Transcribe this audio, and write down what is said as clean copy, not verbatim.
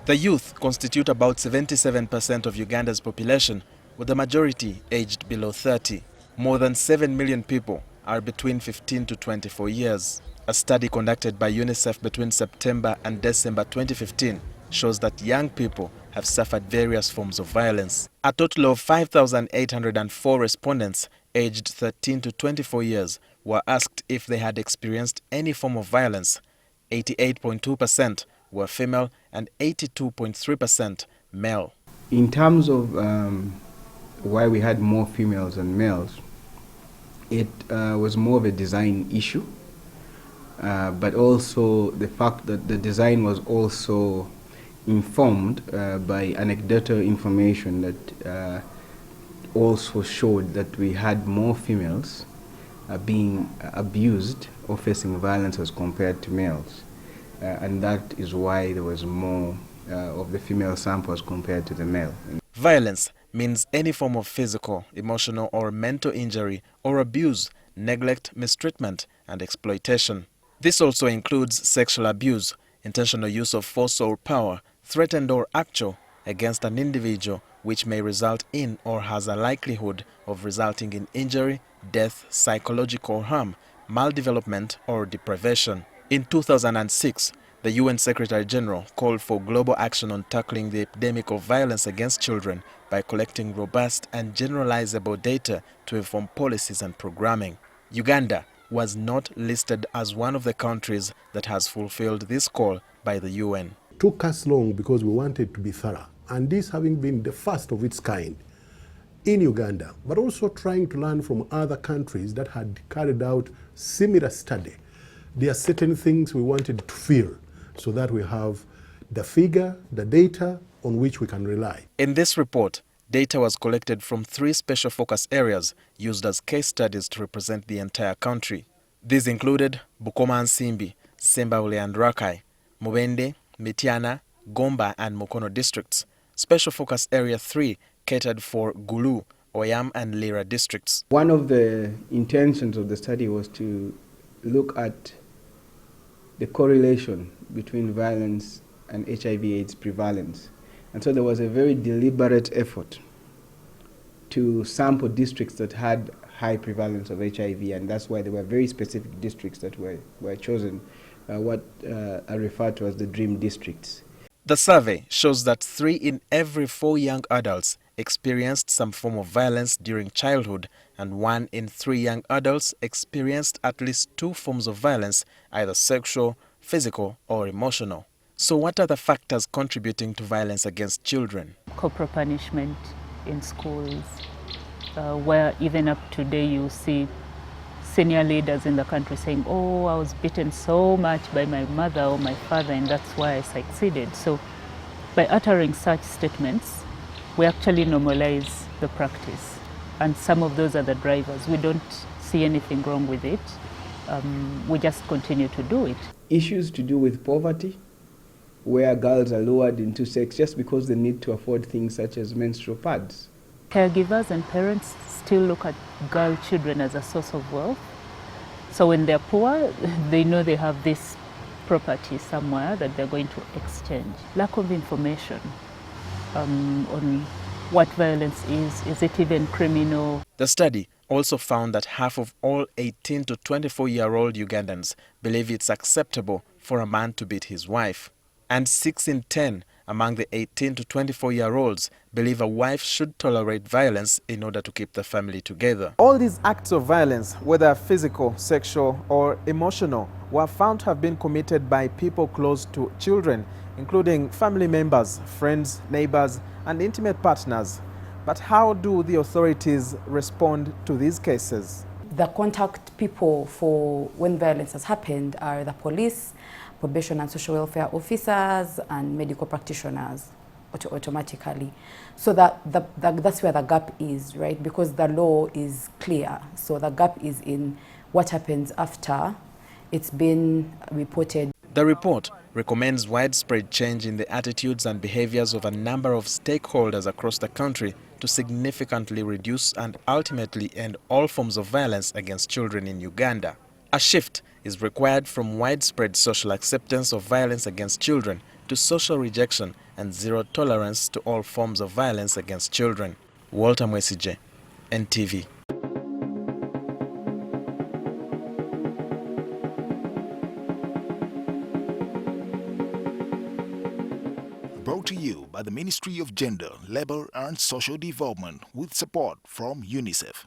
The youth constitute about 77% of Uganda's population, with the majority aged below 30. More than 7 million people are between 15 to 24 years. A study conducted by UNICEF between September and December 2015 shows that young people have suffered various forms of violence. A total of 5,804 respondents aged 13 to 24 years were asked if they had experienced any form of violence. 88.2% were female and 82.3% male. In terms of why we had more females than males, it was more of a design issue, but also the fact that the design was also informed by anecdotal information that also showed that we had more females being abused or facing violence as compared to males. And that is why there was more of the female samples compared to the male. Violence means any form of physical, emotional or mental injury or abuse, neglect, mistreatment and exploitation. This also includes sexual abuse, intentional use of force or power, threatened or actual, against an individual, which may result in or has a likelihood of resulting in injury, death, psychological harm, maldevelopment or deprivation. In 2006, the UN Secretary General called for global action on tackling the epidemic of violence against children by collecting robust and generalizable data to inform policies and programming. Uganda was not listed as one of the countries that has fulfilled this call by the UN. It took us long because we wanted to be thorough, and this having been the first of its kind in Uganda, but also trying to learn from other countries that had carried out similar study. There are certain things we wanted to fill so that we have the figure, the data on which we can rely. In this report, data was collected from 3 special focus areas used as case studies to represent the entire country. These included Bukoma and Simbi, Sembaule and Rakai, Mubende, Mityana, Gomba and Mukono districts. Special focus area 3 catered for Gulu, Oyam and Lira districts. One of the intentions of the study was to look at the correlation between violence and HIV/AIDS prevalence. And so there was a very deliberate effort to sample districts that had high prevalence of HIV, and that's why there were very specific districts that were chosen, what are referred to as the dream districts. The survey shows that 3 in every 4 young adults experienced some form of violence during childhood, and 1 in 3 young adults experienced at least 2 forms of violence, either sexual, physical or emotional. So what are the factors contributing to violence against children? Corporal punishment in schools, where even up to today you see senior leaders in the country saying, oh, I was beaten so much by my mother or my father and that's why I succeeded. So by uttering such statements, we actually normalize the practice. And some of those are the drivers. We don't see anything wrong with it. We just continue to do it. Issues to do with poverty, where girls are lured into sex just because they need to afford things such as menstrual pads. Caregivers and parents still look at girl children as a source of wealth. So when they're poor, they know they have this property somewhere that they're going to exchange. Lack of information on what violence is it even criminal? The study also found that half of all 18 to 24-year-old Ugandans believe it's acceptable for a man to beat his wife. And 6 in 10 among the 18 to 24-year-olds believe a wife should tolerate violence in order to keep the family together. All these acts of violence, whether physical, sexual or emotional, were found to have been committed by people close to children, including family members, friends, neighbors and intimate partners. But how do the authorities respond to these cases? The contact people for when violence has happened are the police, probation and social welfare officers and medical practitioners automatically. So that's where the gap is, right? Because the law is clear. So the gap is in what happens after it's been reported. The report recommends widespread change in the attitudes and behaviors of a number of stakeholders across the country to significantly reduce and ultimately end all forms of violence against children in Uganda. A shift is required from widespread social acceptance of violence against children to social rejection and zero tolerance to all forms of violence against children. Walter Mwesije, NTV. Brought to you by the Ministry of Gender, Labour and Social Development with support from UNICEF.